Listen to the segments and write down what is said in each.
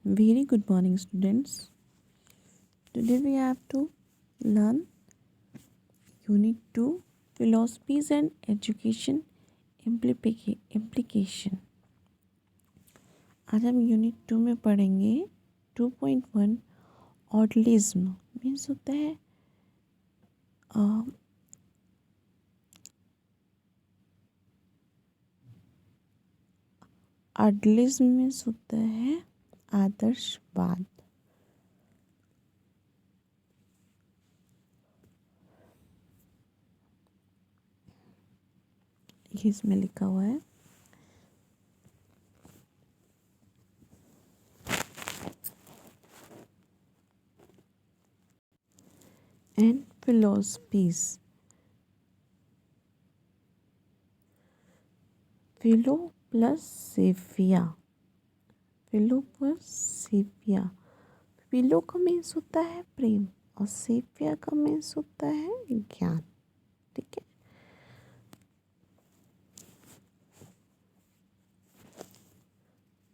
Very good morning, students. Today we have to learn Unit 2 Philosophies and Education Implication. आज हम unit 2 में पढ़ेंगे 2.1 ऑडलिज्म means होता है ऑडलिज्म मीन्स होता है आदर्शवाद। ये इसमें लिखा हुआ है and philosophies philo plus sophia philo plus sophia philo का मीन्स होता है प्रेम और सेफिया का मीन्स होता है ज्ञान। ठीक है,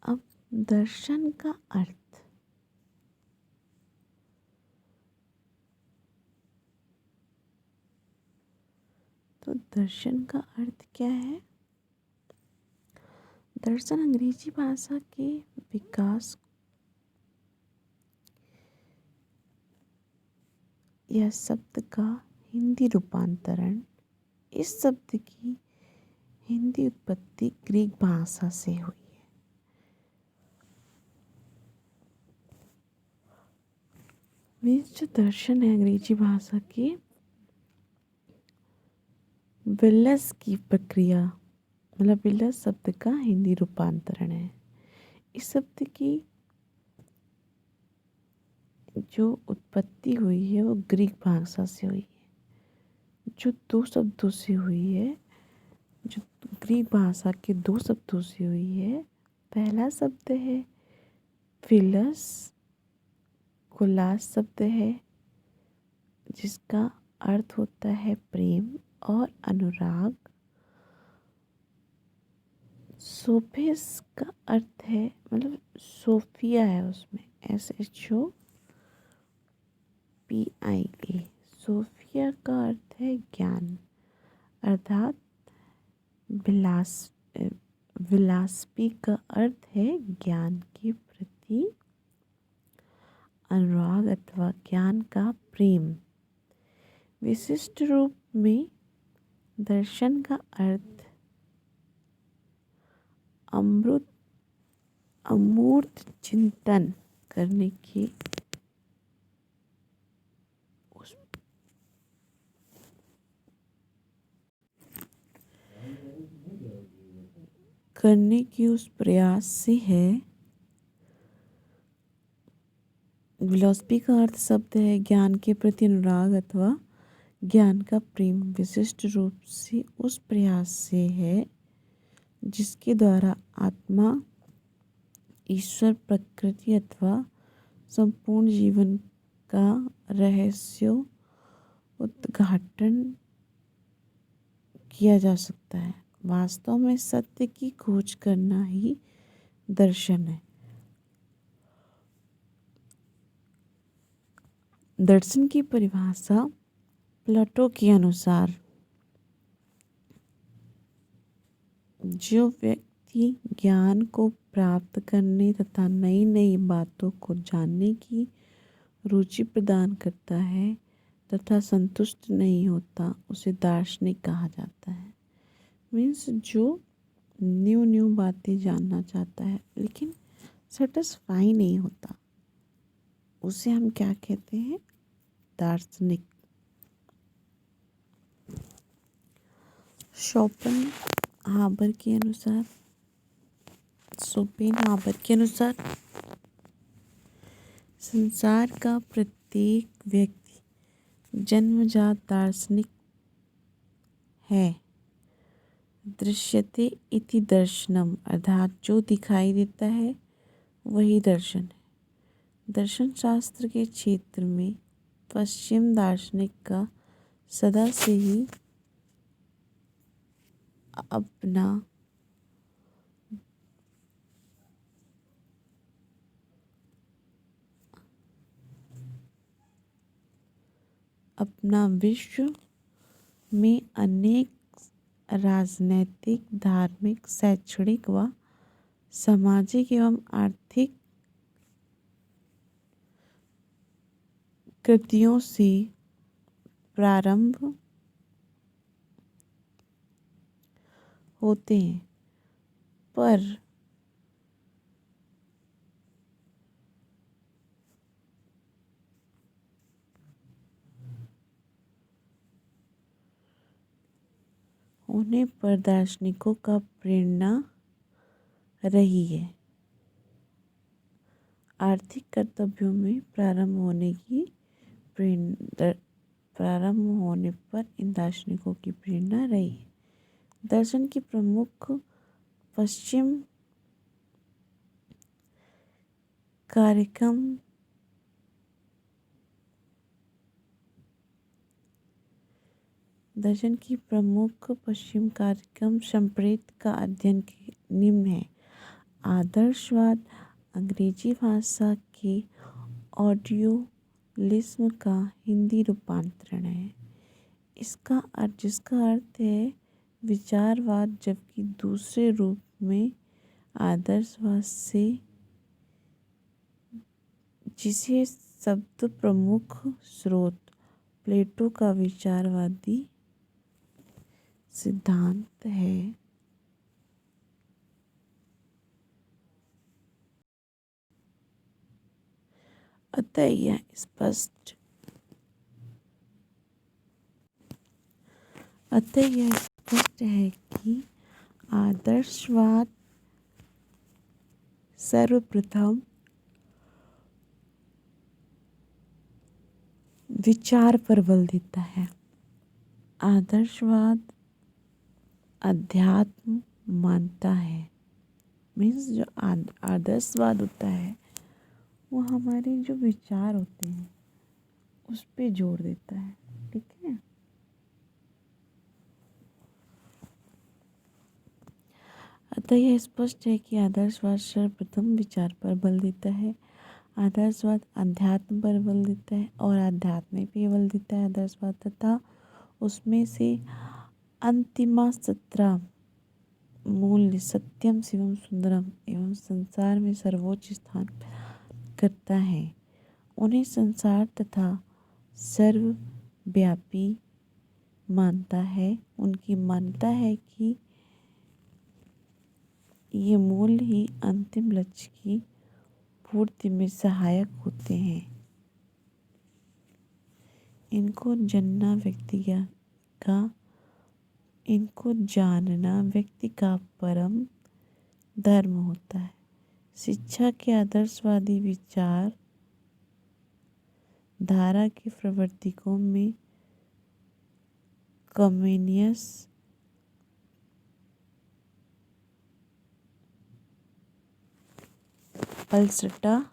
अब दर्शन का अर्थ। तो दर्शन का अर्थ क्या है? दर्शन अंग्रेजी भाषा के विकास या शब्द का हिंदी रूपांतरण। इस शब्द की हिंदी उत्पत्ति ग्रीक भाषा से हुई है। मीन्स जो दर्शन है अंग्रेजी भाषा की विलस की प्रक्रिया, मतलब विलस शब्द का हिंदी रूपांतरण है। इस शब्द की जो उत्पत्ति हुई है वो ग्रीक भाषा से हुई है, जो दो शब्दों से हुई है, जो ग्रीक भाषा के दो शब्दों से हुई है। पहला शब्द है फिलस, कोलास शब्द है जिसका अर्थ होता है प्रेम और अनुराग। सोफिस का अर्थ है, मतलब सोफिया है उसमें SHOPIA। सोफिया का अर्थ है ज्ञान, अर्थात विलासपी का अर्थ है ज्ञान के प्रति अनुराग अथवा ज्ञान का प्रेम। विशिष्ट रूप में दर्शन का अर्थ अमूर्त चिंतन करने की उस प्रयास से है। फिलॉसफी का अर्थ शब्द है ज्ञान के प्रति अनुराग अथवा ज्ञान का प्रेम। विशिष्ट रूप से उस प्रयास से है जिसके द्वारा आत्मा, ईश्वर, प्रकृति अथवा संपूर्ण जीवन का रहस्य उद्घाटन किया जा सकता है। वास्तव में सत्य की खोज करना ही दर्शन है। दर्शन की परिभाषा प्लेटो के अनुसार जो व्यक्ति ज्ञान को प्राप्त करने तथा नई नई बातों को जानने की रुचि प्रदान करता है तथा संतुष्ट नहीं होता उसे दार्शनिक कहा जाता है। मीन्स जो न्यू बातें जानना चाहता है लेकिन सेटिस्फाई नहीं होता, उसे हम क्या कहते हैं? दार्शनिक। शोपेनहावर के अनुसार संसार का प्रत्येक व्यक्ति जन्मजात दार्शनिक है। दृश्यते इति दर्शनम, अर्थात जो दिखाई देता है वही दर्शन है। दर्शन शास्त्र के क्षेत्र में पश्चिम दार्शनिक का सदा से ही अपना अपना विश्व में अनेक राजनैतिक, धार्मिक, शैक्षणिक व सामाजिक एवं आर्थिक कृतियों से प्रारंभ होते हैं, पर उन्हें पर दार्शनिकों का प्रेरणा रही है। आर्थिक कर्तव्यों में प्रारंभ होने पर इन दार्शनिकों की प्रेरणा रही है। दर्शन की प्रमुख पश्चिम कार्यक्रम संप्रेत का अध्ययन निम्न है। आदर्शवाद अंग्रेजी भाषा के ऑडियलिज्म का हिंदी रूपांतरण है। जिसका अर्थ है विचारवाद, जबकि दूसरे रूप में आदर्शवाद से जिसे शब्द प्रमुख स्रोत प्लेटो का विचारवादी सिद्धांत है। अतः यह स्पष्ट है कि आदर्शवाद सर्वप्रथम विचार पर बल देता है। आदर्शवाद अध्यात्म मानता है। मीन्स जो आदर्शवाद होता है वो हमारे जो विचार होते हैं उस पे जोर देता है। ठीक है। अतः यह स्पष्ट है कि आदर्शवाद सर्वप्रथम विचार पर बल देता है। आदर्शवाद अध्यात्म पर बल देता है और आध्यात्म पे बल देता है आदर्शवाद, तथा उसमें से अंतिमा सत्रा मूल्य सत्यम शिवम सुंदरम एवं संसार में सर्वोच्च स्थान करता है। उन्हें संसार तथा सर्वव्यापी मानता है। उनकी मान्यता है कि ये मूल्य ही अंतिम लक्ष्य की पूर्ति में सहायक होते हैं। इनको जानना व्यक्ति का परम धर्म होता है। शिक्षा के आदर्शवादी विचार धारा के प्रवर्तकों में कमेनियस, अल्सटा,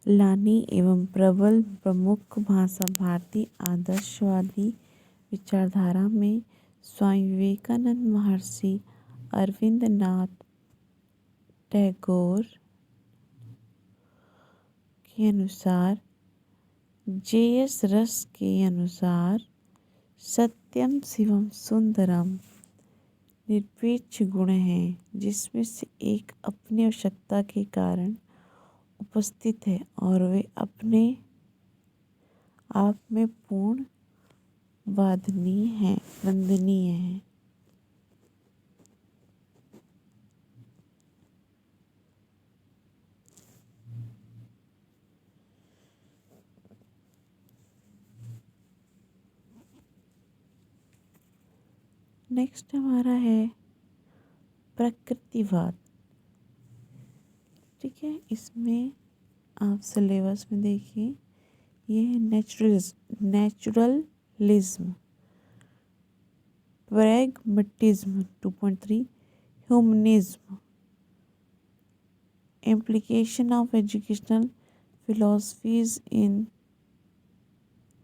लानी एवं प्रबल प्रमुख भाषा भारतीय आदर्शवादी विचारधारा में स्वामी विवेकानंद, महर्षि अरविंद नाथ टैगोर के अनुसार, जे.एस. रस के अनुसार सत्यम शिवम सुंदरम निरपेक्ष गुण हैं, जिसमें से एक अपनी आवश्यकता के कारण उपस्थित है और वे अपने आप में पूर्ण वंदनीय हैं। नेक्स्ट हमारा है प्रकृतिवाद। ठीक है, इसमें आप सिलेबस में देखिए, ये है naturalism, pragmatism 2.3, humanism, implication of educational philosophies in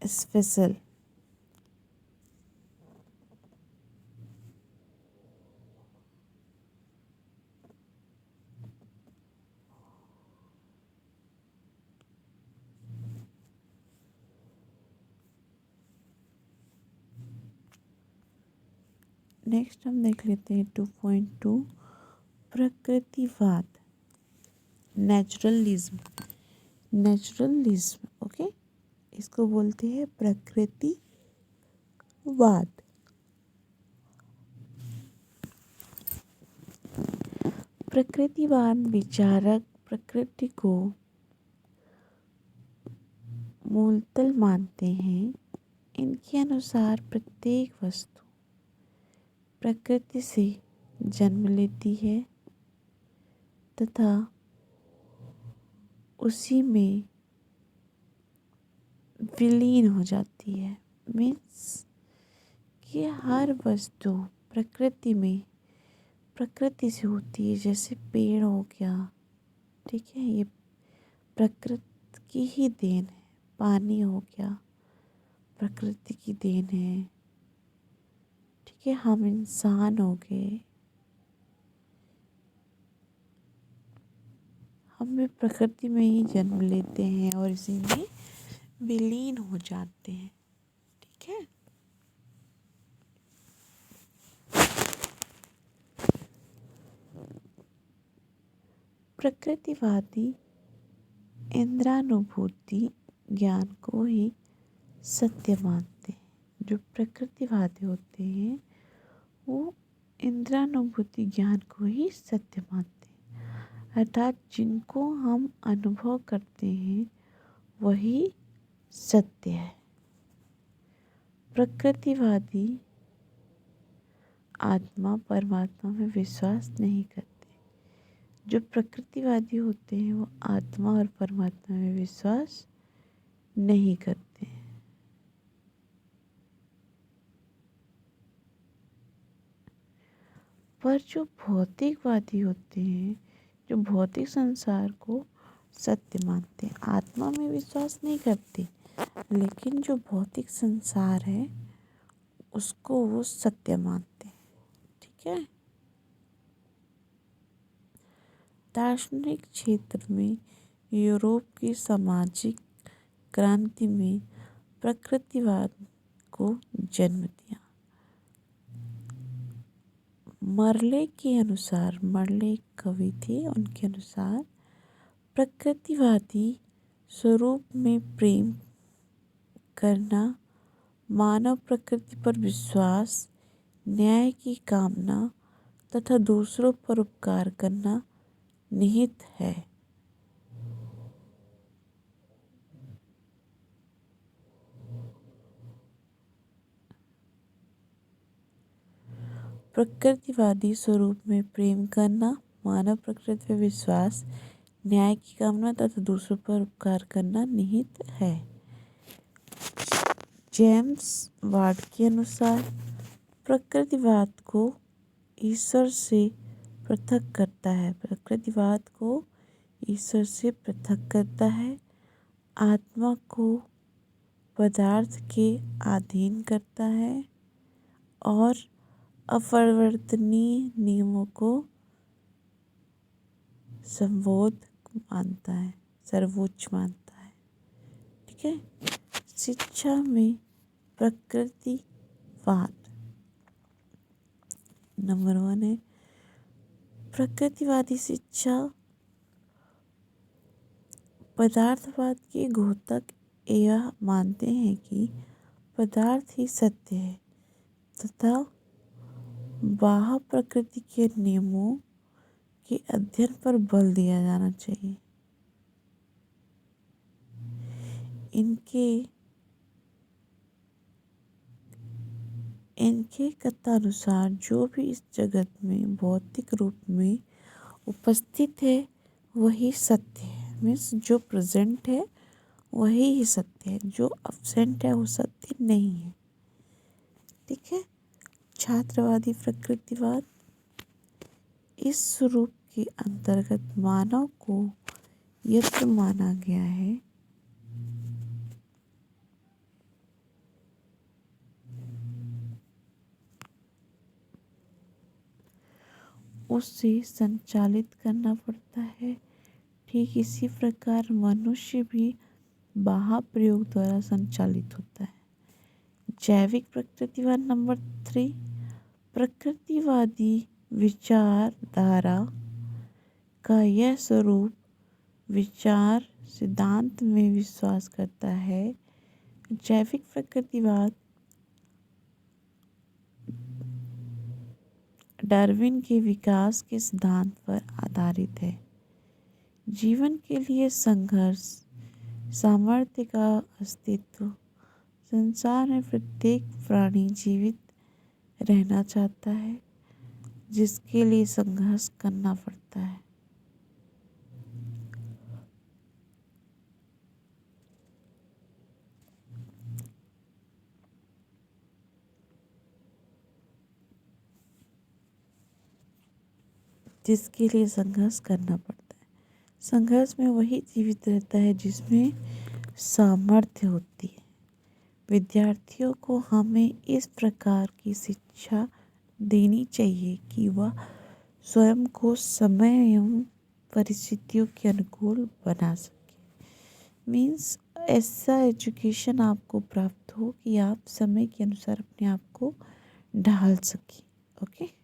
special, next हम देख लेते हैं 2.2 प्रकृतिवाद, नेचुरलिज्म। नेचुरलिज्म, ओके, इसको बोलते हैं प्रकृतिवाद। प्रकृतिवाद विचारक प्रकृति को मूलतल मानते हैं। इनके अनुसार प्रत्येक वस्तु प्रकृति से जन्म लेती है तथा उसी में विलीन हो जाती है। मीन्स कि हर वस्तु प्रकृति से होती है। जैसे पेड़ हो गया, ठीक है, ये प्रकृति की ही देन है। पानी हो गया, प्रकृति की देन है, ठीक है। हम इंसान हो गए, हम भी प्रकृति में ही जन्म लेते हैं और इसी में विलीन हो जाते हैं, ठीक है। प्रकृतिवादी इंद्रियानुभूति ज्ञान को ही सत्य मानते हैं। जो प्रकृतिवादी होते हैं वो इंद्रियानुभूति ज्ञान को ही सत्य मानते हैं, अर्थात जिनको हम अनुभव करते हैं वही सत्य है। प्रकृतिवादी आत्मा परमात्मा में विश्वास नहीं करते। जो प्रकृतिवादी होते हैं वो आत्मा और परमात्मा में विश्वास नहीं करते हैं। पर जो भौतिकवादी होते हैं, जो भौतिक संसार को सत्य मानते हैं, आत्मा में विश्वास नहीं करते, लेकिन जो भौतिक संसार है उसको वो सत्य मानते हैं, ठीक है। दार्शनिक क्षेत्र में यूरोप की सामाजिक क्रांति में प्रकृतिवाद को जन्म दिया। मर्ले के अनुसार, मर्ले एक कवि थे, उनके अनुसार प्रकृतिवादी स्वरूप में प्रेम करना, मानव प्रकृति पर विश्वास, न्याय की कामना तथा दूसरों पर उपकार करना निहित है। प्रकृतिवादी स्वरूप में प्रेम करना, मानव प्रकृति पर विश्वास, न्याय की कामना तथा दूसरों पर उपकार करना निहित है। जेम्स वार्ड के अनुसार प्रकृतिवाद को ईश्वर से पृथक करता है। प्रकृतिवाद को ईश्वर से पृथक करता है, आत्मा को पदार्थ के अधीन करता है और अपरिवर्तनीय नियमों को सर्वोच्च मानता है, ठीक है। शिक्षा में प्रकृतिवाद नंबर 1 है। प्रकृतिवादी शिक्षा पदार्थवाद के घोतक यह मानते हैं कि पदार्थ ही सत्य है तथा बाह्य प्रकृति के नियमों के अध्ययन पर बल दिया जाना चाहिए। इनके कथनानुसार जो भी इस जगत में भौतिक रूप में उपस्थित है वही सत्य है। मीन्स जो प्रेजेंट है वही ही सत्य है, जो एब्सेंट है वो सत्य नहीं है, ठीक है। छात्रवादी प्रकृतिवाद इस स्वरूप के अंतर्गत मानव को यत्र माना गया है उसे संचालित करना पड़ता है। ठीक इसी प्रकार मनुष्य भी बाह्य प्रयोग द्वारा संचालित होता है। जैविक प्रकृतिवाद नंबर 3 प्रकृतिवादी विचारधारा का यह स्वरूप विचार सिद्धांत में विश्वास करता है। जैविक प्रकृतिवाद डार्विन के विकास के सिद्धांत पर आधारित है। जीवन के लिए संघर्ष सामर्थ्य का अस्तित्व। संसार में प्रत्येक प्राणी जीवित रहना चाहता है, जिसके लिए संघर्ष करना पड़ता है। जिसके लिए संघर्ष करना पड़ता है। संघर्ष में वही जीवित रहता है जिसमें सामर्थ्य होती है। विद्यार्थियों को हमें इस प्रकार की शिक्षा देनी चाहिए कि वह स्वयं को समय एवं परिस्थितियों के अनुकूल बना सके। मीन्स ऐसा एजुकेशन आपको प्राप्त हो कि आप समय के अनुसार अपने आप को ढाल सकें। ओके।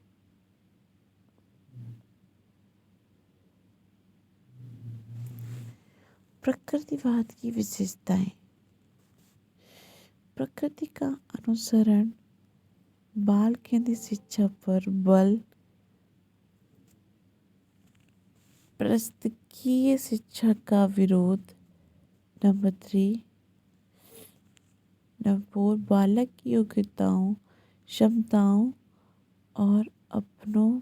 प्रकृतिवाद की विशेषताएं। प्रकृति का अनुसरण, बाल केंद्रित शिक्षा पर बल, पुस्तकीय शिक्षा का विरोध। नंबर 4 बालक की योग्यताओं, क्षमताओं और अपनों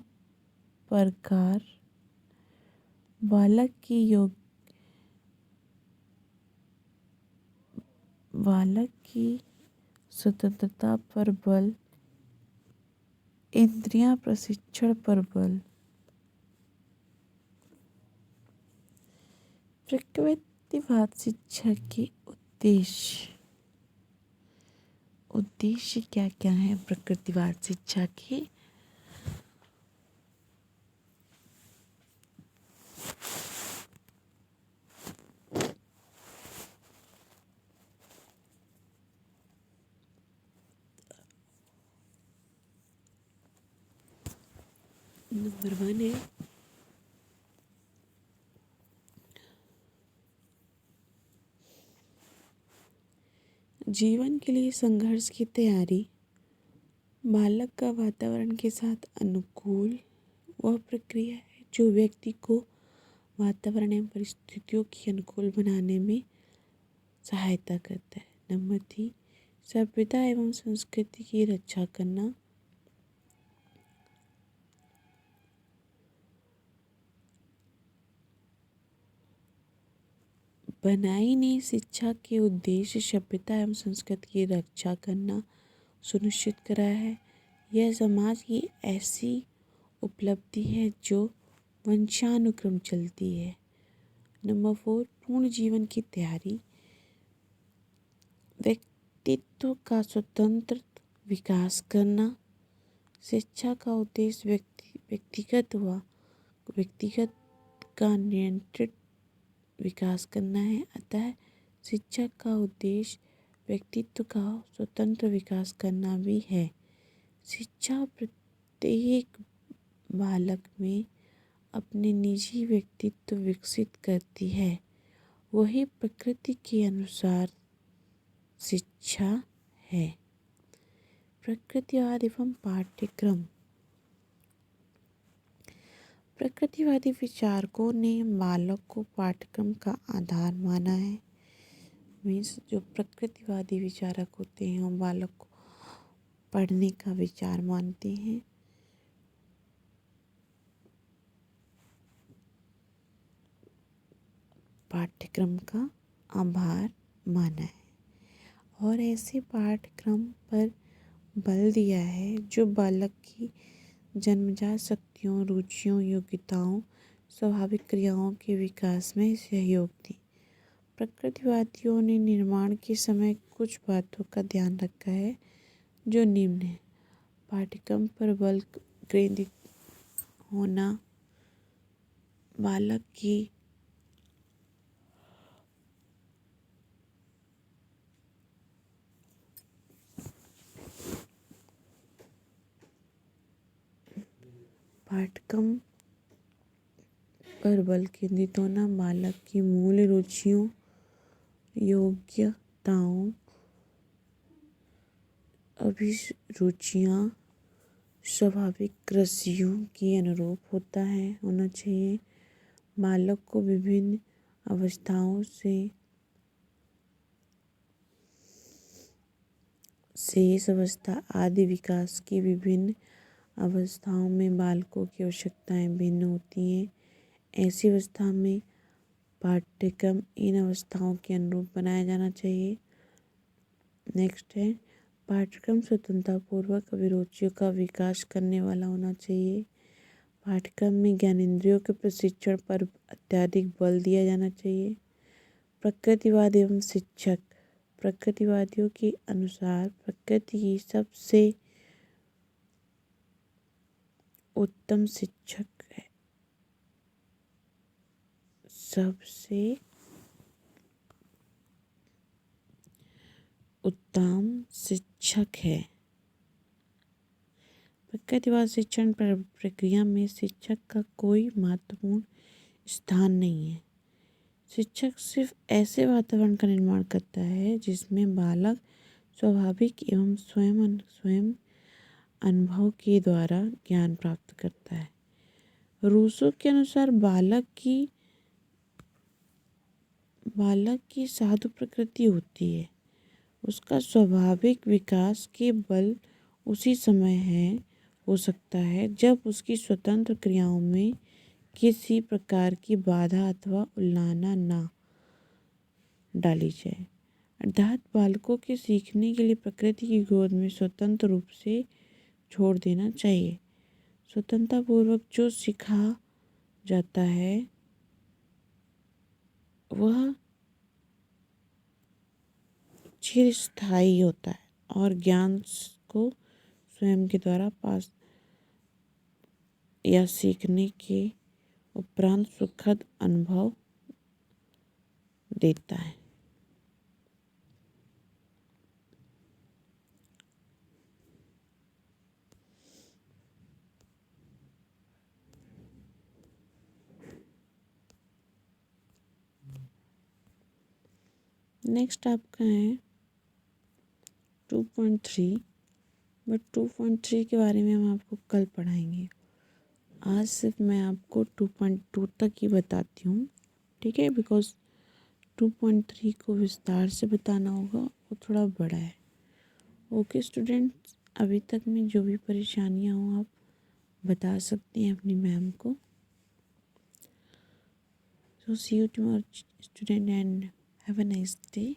प्रकार। बालक की स्वतंत्रता पर बल, इंद्रियां प्रशिक्षण पर बल। प्रकृतिवाद शिक्षा के उद्देश्य क्या क्या है प्रकृतिवाद शिक्षा के? नंबर 1 है जीवन के लिए संघर्ष की तैयारी। बालक का वातावरण के साथ अनुकूल वह प्रक्रिया है जो व्यक्ति को वातावरण एवं परिस्थितियों के अनुकूल बनाने में सहायता करता है। नंबर 3 सभ्यता एवं संस्कृति की रक्षा करना। बनाई ने शिक्षा के उद्देश्य सभ्यता एवं संस्कृति की रक्षा करना सुनिश्चित करा है। यह समाज की ऐसी उपलब्धि है जो वंशानुक्रम चलती है। नंबर 4 पूर्ण जीवन की तैयारी। व्यक्तित्व का स्वतंत्र विकास करना। शिक्षा का उद्देश्य व्यक्तिगत का नियंत्रित विकास करना है। अतः शिक्षा का उद्देश्य व्यक्तित्व का स्वतंत्र विकास करना भी है। शिक्षा प्रत्येक बालक में अपने निजी व्यक्तित्व विकसित करती है। वही प्रकृति के अनुसार शिक्षा है। प्रकृतिवाद एवं पाठ्यक्रम। प्रकृतिवादी विचारकों ने बालक को पाठ्यक्रम का आधार माना है। मीन्स जो प्रकृतिवादी विचारक होते हैं वो बालक को पढ़ने का विचार मानते हैं। पाठ्यक्रम का आधार माना है और ऐसे पाठ्यक्रम पर बल दिया है जो बालक की जन्मजात शक्तियों, रुचियों, योग्यताओं, स्वाभाविक क्रियाओं के विकास में सहयोग दी। प्रकृतिवादियों ने निर्माण के समय कुछ बातों का ध्यान रखा है जो निम्न है। पाठ्यक्रम पर बल केंद्रित होना, बालक की पाठ्यक्रम पर बल केंद्रित होना, बालक की मूल रुचियों, योग्यताओं, अभिरुचियाँ स्वाभाविक रुचियों के अनुरूप होना चाहिए। बालक को विभिन्न अवस्थाओं से शेष अवस्था आदि विकास की विभिन्न अवस्थाओं में बालकों की आवश्यकताएं भिन्न होती हैं। ऐसी अवस्था में पाठ्यक्रम इन अवस्थाओं के अनुरूप बनाया जाना चाहिए। नेक्स्ट है, पाठ्यक्रम स्वतंत्रतापूर्वक अभिरुचियों का विकास करने वाला होना चाहिए। पाठ्यक्रम में ज्ञानेंद्रियों के प्रशिक्षण पर अत्यधिक बल दिया जाना चाहिए। प्रकृतिवाद एवं शिक्षक। प्रकृतिवादियों के अनुसार प्रकृति ही सबसे उत्तम शिक्षक है। सबसे उत्तम शिक्षक है। प्रकृतिवाद शिक्षण प्रक्रिया में शिक्षक का कोई महत्वपूर्ण स्थान नहीं है। शिक्षक सिर्फ ऐसे वातावरण का निर्माण करता है जिसमें बालक स्वाभाविक एवं स्वयं अनुभव के द्वारा ज्ञान प्राप्त करता है। रूसो के अनुसार बालक की साधु प्रकृति होती है। उसका स्वाभाविक विकास के बल उसी समय हो सकता है जब उसकी स्वतंत्र क्रियाओं में किसी प्रकार की बाधा अथवा उल्लंघना न डाली जाए। अर्थात बालकों के सीखने के लिए प्रकृति की गोद में स्वतंत्र रूप से छोड़ देना चाहिए। स्वतंत्रतापूर्वक जो सीखा जाता है वह चिरस्थायी होता है और ज्ञान को स्वयं के द्वारा पास या सीखने के उपरांत सुखद अनुभव देता है। नेक्स्ट आपका है 2.3, बट 2.3 के बारे में हम आपको कल पढ़ाएंगे। आज सिर्फ मैं आपको 2.2 तक ही बताती हूँ, ठीक है, बिकॉज 2.3 को विस्तार से बताना होगा, वो थोड़ा बड़ा है। ओके स्टूडेंट्स, अभी तक में जो भी परेशानियाँ हो आप बता सकते हैं अपनी मैम को। So see you tomorrow student and have a nice day.